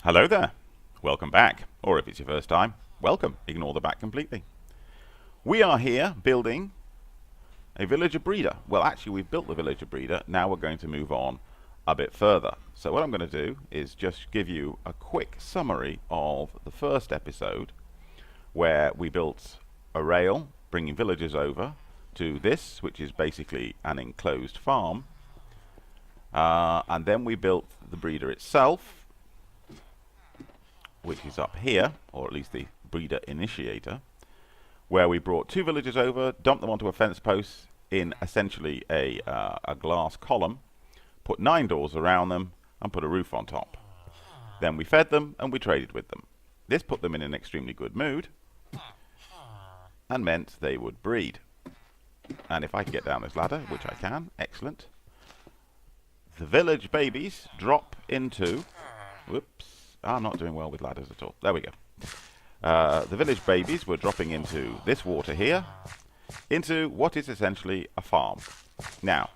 Hello there. Welcome back. Or if it's your first time, welcome. Ignore the back completely. We are here building a villager breeder. Well, actually, we've built the villager breeder. Now we're going to move on a bit further. So what I'm going to do is just give you a quick summary of the first episode where we built a rail bringing villagers over to this, which is basically an enclosed farm. And then we built the breeder itself, which is up here, or at least the breeder initiator, where we brought two villagers over, dumped them onto a fence post in essentially a glass column, put 9 doors around them, and put a roof on top. Then we fed them and we traded with them. This put them in an extremely good mood and meant they would breed. And if I can get down this ladder, which I can, excellent. The village babies drop into... Whoops, I'm not doing well with ladders at all. There we go. The village babies were dropping into this water here, into what is essentially a farm. Now,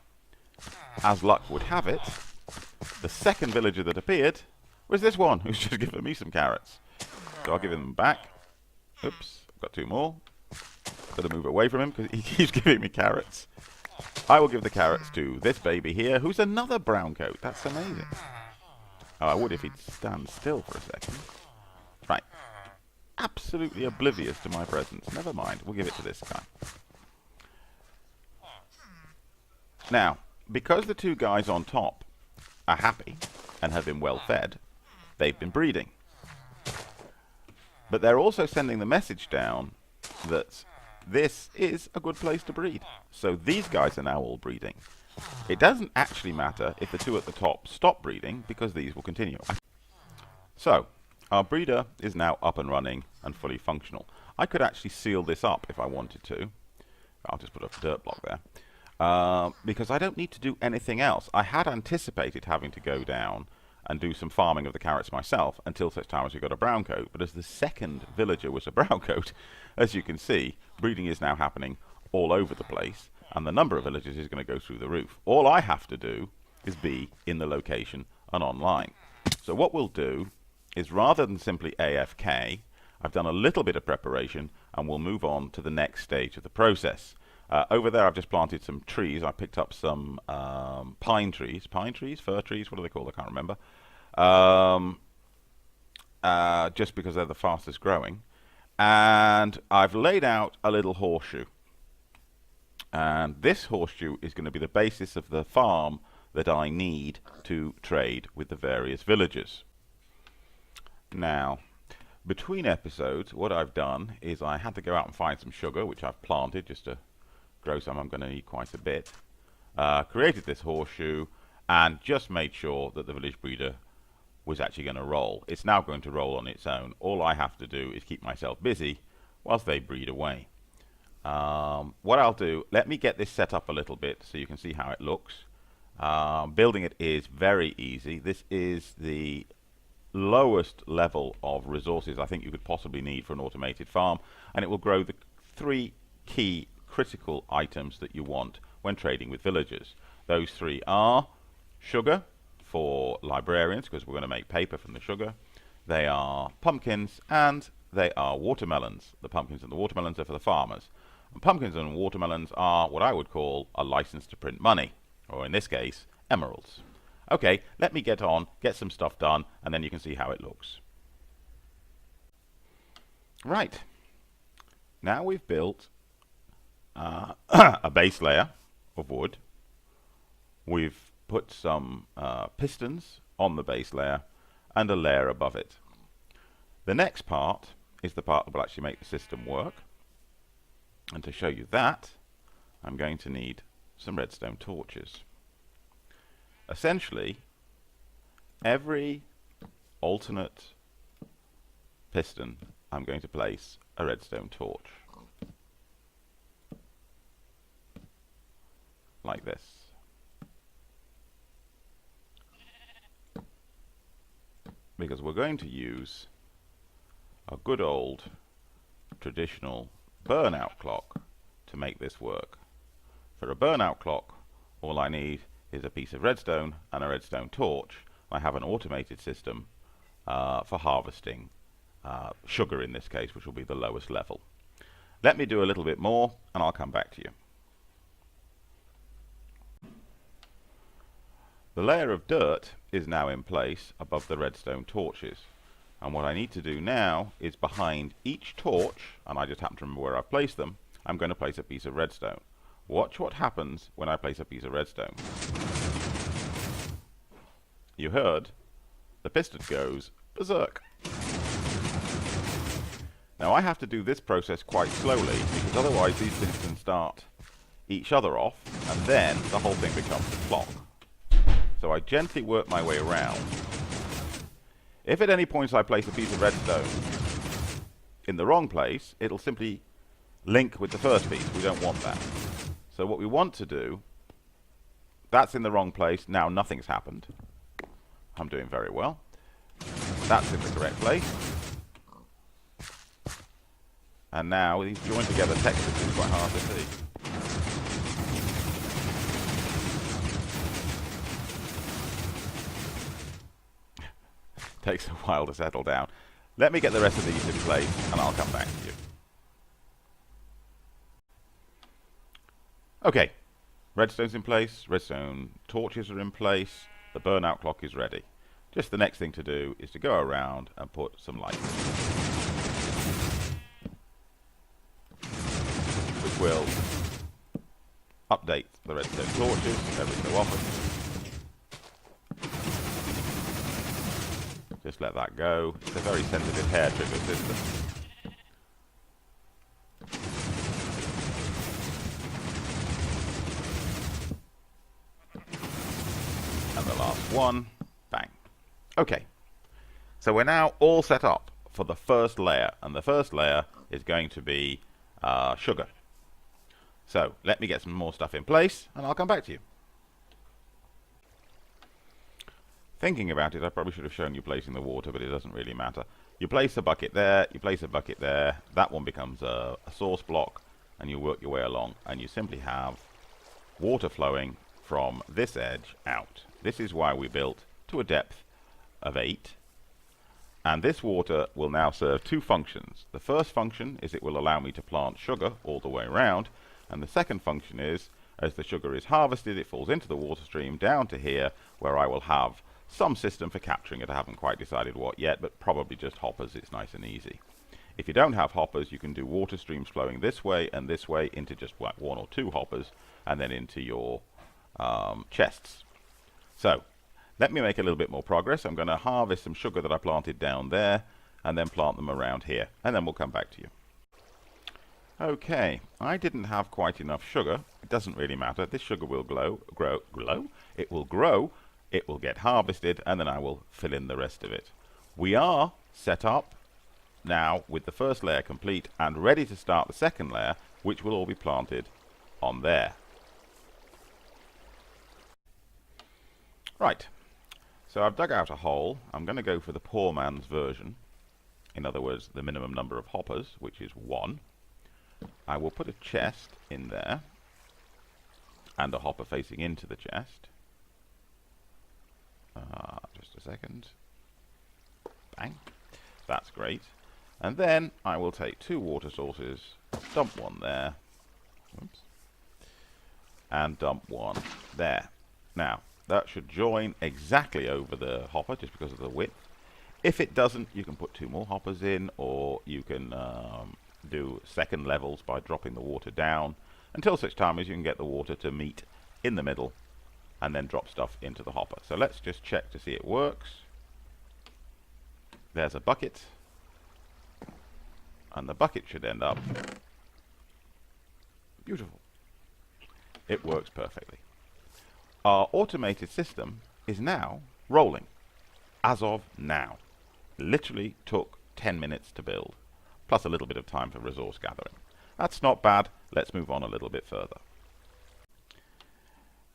as luck would have it, the second villager that appeared was this one, who's just given me some carrots. So I'll give him them back. Oops, I've got 2 more. Got to move away from him because he keeps giving me carrots. I will give the carrots to this baby here, who's another brown coat. That's amazing. Oh, I would if he'd stand still for a second. Right. Absolutely oblivious to my presence. Never mind. We'll give it to this guy. Now, because the 2 guys on top are happy and have been well fed, they've been breeding. But they're also sending the message down that this is a good place to breed. So these guys are now all breeding. It doesn't actually matter if the 2 at the top stop breeding, because these will continue. So, our breeder is now up and running and fully functional. I could actually seal this up if I wanted to. I'll just put a dirt block there. Because I don't need to do anything else. I had anticipated having to go down and do some farming of the carrots myself until such time as we got a brown coat. But as the second villager was a brown coat, as you can see, breeding is now happening all over the place. And the number of villagers is going to go through the roof. All I have to do is be in the location and online. So what we'll do is, rather than simply AFK, I've done a little bit of preparation and we'll move on to the next stage of the process. Over there I've just planted some trees. I picked up some pine trees, fir trees, what are they called? I can't remember. Just because they're the fastest growing. And I've laid out a little horseshoe. And this horseshoe is going to be the basis of the farm that I need to trade with the various villagers. Now, between episodes, what I've done is I had to go out and find some sugar, which I've planted just to grow some. I'm going to need quite a bit. Created this horseshoe and just made sure that the village breeder was actually going to roll. It's now going to roll on its own. All I have to do is keep myself busy whilst they breed away. What I'll do, let me get this set up a little bit so you can see how it looks. Building it is very easy. This is the lowest level of resources I think you could possibly need for an automated farm, and it will grow the 3 key critical items that you want when trading with villagers. Those 3 are sugar for librarians, because we're going to make paper from the sugar. They are pumpkins, and they are watermelons. The pumpkins and the watermelons are for the farmers. And pumpkins and watermelons are what I would call a license to print money, or in this case, emeralds. Okay, let me get on, get some stuff done, and then you can see how it looks. Right. Now we've built a base layer of wood. We've put some pistons on the base layer and a layer above it. The next part is the part that will actually make the system work. And to show you that, I'm going to need some redstone torches. Essentially, every alternate piston, I'm going to place a redstone torch. Like this. Because we're going to use a good old traditional burnout clock to make this work. For a burnout clock, all I need is a piece of redstone and a redstone torch. I have an automated system for harvesting sugar in this case, which will be the lowest level. Let me do a little bit more and I'll come back to you. The layer of dirt is now in place above the redstone torches. And what I need to do now is behind each torch, and I just happen to remember where I've placed them, I'm going to place a piece of redstone. Watch what happens when I place a piece of redstone. You heard, the piston goes berserk. Now I have to do this process quite slowly, because otherwise these pistons start each other off, and then the whole thing becomes a clock. So I gently work my way around. If at any point I place a piece of redstone in the wrong place, it'll simply link with the first piece. We don't want that. So what we want to do, that's in the wrong place. Now nothing's happened. I'm doing very well. That's in the correct place. And now these joined together textures is quite hard to see. Takes a while to settle down. Let me get the rest of these in place and I'll come back to you. Okay, redstone's in place, redstone torches are in place, the burnout clock is ready. Just the next thing to do is to go around and put some lights in, which will update the redstone torches every so often. Just let that go. It's a very sensitive hair trigger system. And the last one. Bang. Okay. So we're now all set up for the first layer. And the first layer is going to be sugar. So let me get some more stuff in place and I'll come back to you. Thinking about it, I probably should have shown you placing the water, but it doesn't really matter. You place a bucket there, you place a bucket there, that one becomes a source block, and you work your way along, and you simply have water flowing from this edge out. This is why we built to a depth of 8, and this water will now serve two functions. The first function is it will allow me to plant sugar all the way around, and the second function is, as the sugar is harvested, it falls into the water stream down to here, where I will have some system for capturing it. I haven't quite decided what yet, but probably just hoppers. It's nice and easy. If you don't have hoppers, you can do water streams flowing this way and this way into just like 1 or 2 hoppers, and then into your chests. So let me make a little bit more progress. I'm going to harvest some sugar that I planted down there, and then plant them around here, and then we'll come back to you. Okay, I didn't have quite enough sugar. It doesn't really matter. This sugar will grow. It will grow. It will get harvested, and then I will fill in the rest of it. We are set up now with the first layer complete and ready to start the second layer, which will all be planted on there. Right, so I've dug out a hole. I'm going to go for the poor man's version. In other words, the minimum number of hoppers, which is 1. I will put a chest in there and a hopper facing into the chest. Just a second. Bang. That's great. And then I will take 2 water sources, dump one there, oops, and dump one there. Now, that should join exactly over the hopper just because of the width. If it doesn't, you can put 2 more hoppers in, or you can do second levels by dropping the water down until such time as you can get the water to meet in the middle and then drop stuff into the hopper. So let's just check to see it works. There's a bucket, and the bucket should end up beautiful. It works perfectly. Our automated system is now rolling as of now. Literally took 10 minutes to build, plus a little bit of time for resource gathering. That's not bad. Let's move on a little bit further.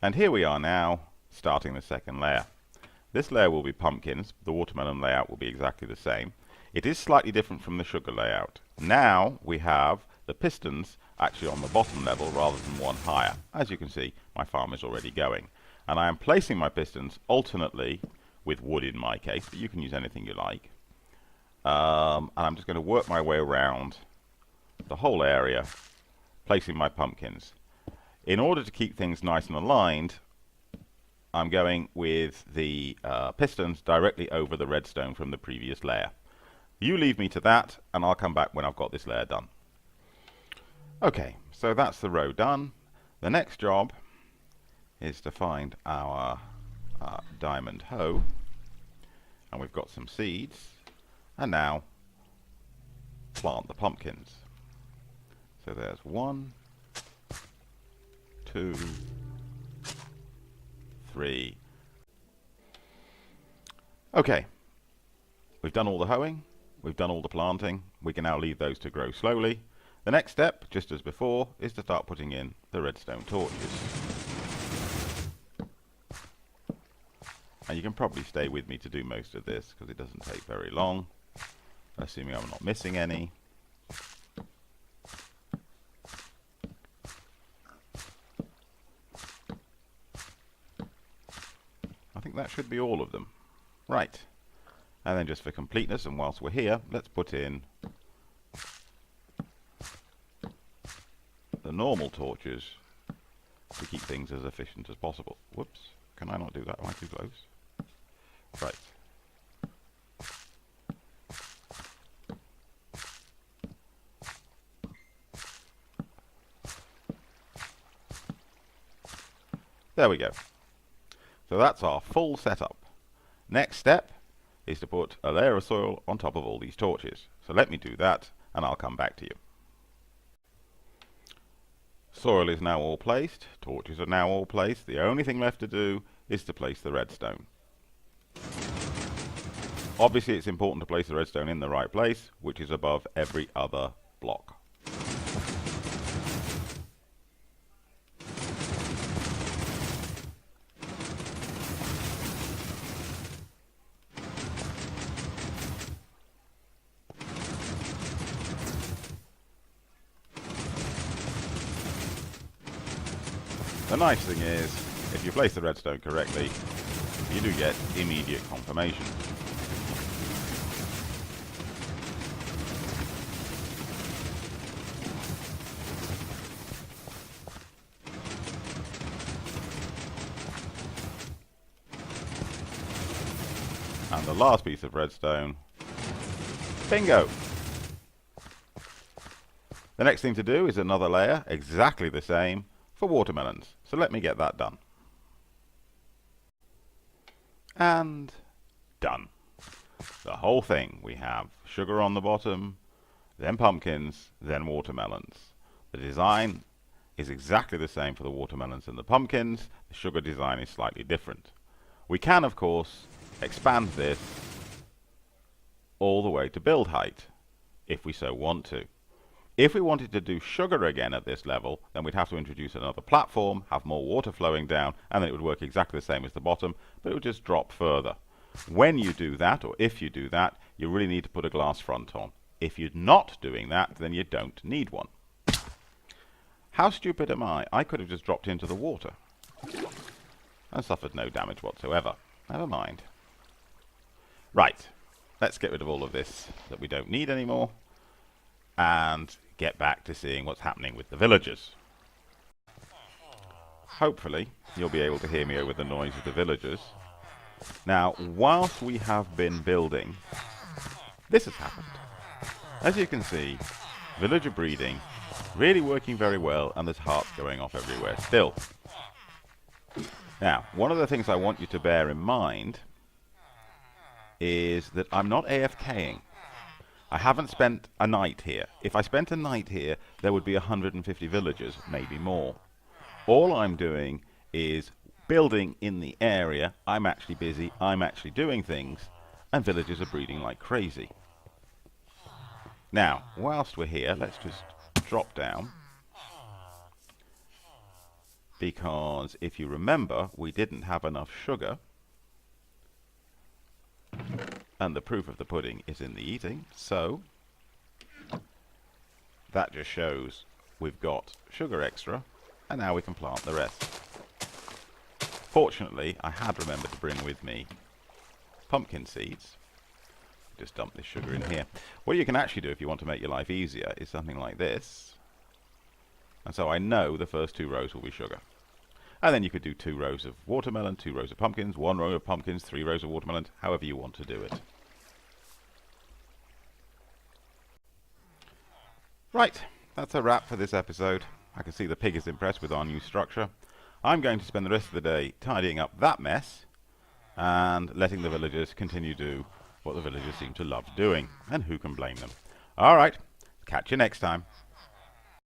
And here we are now, starting the second layer. This layer will be pumpkins. The watermelon layout will be exactly the same. It is slightly different from the sugar layout. Now we have the pistons actually on the bottom level rather than one higher. As you can see, my farm is already going. And I am placing my pistons alternately with wood in my case, but you can use anything you like. And I'm just going to work my way around the whole area, placing my pumpkins. In order to keep things nice and aligned, I'm going with the pistons directly over the redstone from the previous layer. You leave me to that, and I'll come back when I've got this layer done. Okay, so that's the row done. The next job is to find our diamond hoe, and we've got some seeds, and now plant the pumpkins. So there's 1, 2, 3. Okay, we've done all the hoeing, we've done all the planting. We can now leave those to grow slowly. The next step, just as before, is to start putting in the redstone torches. And you can probably stay with me to do most of this, because it doesn't take very long, assuming I'm not missing any. I think that should be all of them. Right. And then just for completeness, and whilst we're here, let's put in the normal torches to keep things as efficient as possible. Whoops. Can I not do that? Am I too close? Right. There we go. So that's our full setup. Next step is to put a layer of soil on top of all these torches. So let me do that, and I'll come back to you. Soil is now all placed, torches are now all placed. The only thing left to do is to place the redstone. Obviously it's important to place the redstone in the right place, which is above every other block. The nice thing is, if you place the redstone correctly, you do get immediate confirmation. And the last piece of redstone, bingo! The next thing to do is another layer, exactly the same, for watermelons. So let me get that done. And done. The whole thing. We have sugar on the bottom, then pumpkins, then watermelons. The design is exactly the same for the watermelons and the pumpkins. The sugar design is slightly different. We can, of course, expand this all the way to build height, if we so want to. If we wanted to do sugar again at this level, then we'd have to introduce another platform, have more water flowing down, and then it would work exactly the same as the bottom, but it would just drop further. When you do that, or if you do that, you really need to put a glass front on. If you're not doing that, then you don't need one. How stupid am I? I could have just dropped into the water and suffered no damage whatsoever. Never mind. Right, let's get rid of all of this that we don't need anymore and get back to seeing what's happening with the villagers. Hopefully you'll be able to hear me over the noise of the villagers. Now, whilst we have been building, this has happened. As you can see, villager breeding really working very well, and there's hearts going off everywhere still. Now, one of the things I want you to bear in mind is that I'm not AFKing. I haven't spent a night here. If I spent a night here, there would be 150 villagers, maybe more. All I'm doing is building in the area. I'm actually busy, I'm actually doing things, and villagers are breeding like crazy. Now, whilst we're here, let's just drop down. Because if you remember, we didn't have enough sugar. And the proof of the pudding is in the eating, so that just shows we've got sugar extra, and now we can plant the rest. Fortunately, I had remembered to bring with me pumpkin seeds. Just dump this sugar in here. What you can actually do if you want to make your life easier is something like this. And so I know the first 2 rows will be sugar. And then you could do 2 rows of watermelon, 2 rows of pumpkins, 1 row of pumpkins, 3 rows of watermelon, however you want to do it. Right, that's a wrap for this episode. I can see the pig is impressed with our new structure. I'm going to spend the rest of the day tidying up that mess and letting the villagers continue to do what the villagers seem to love doing. And who can blame them? Alright, catch you next time.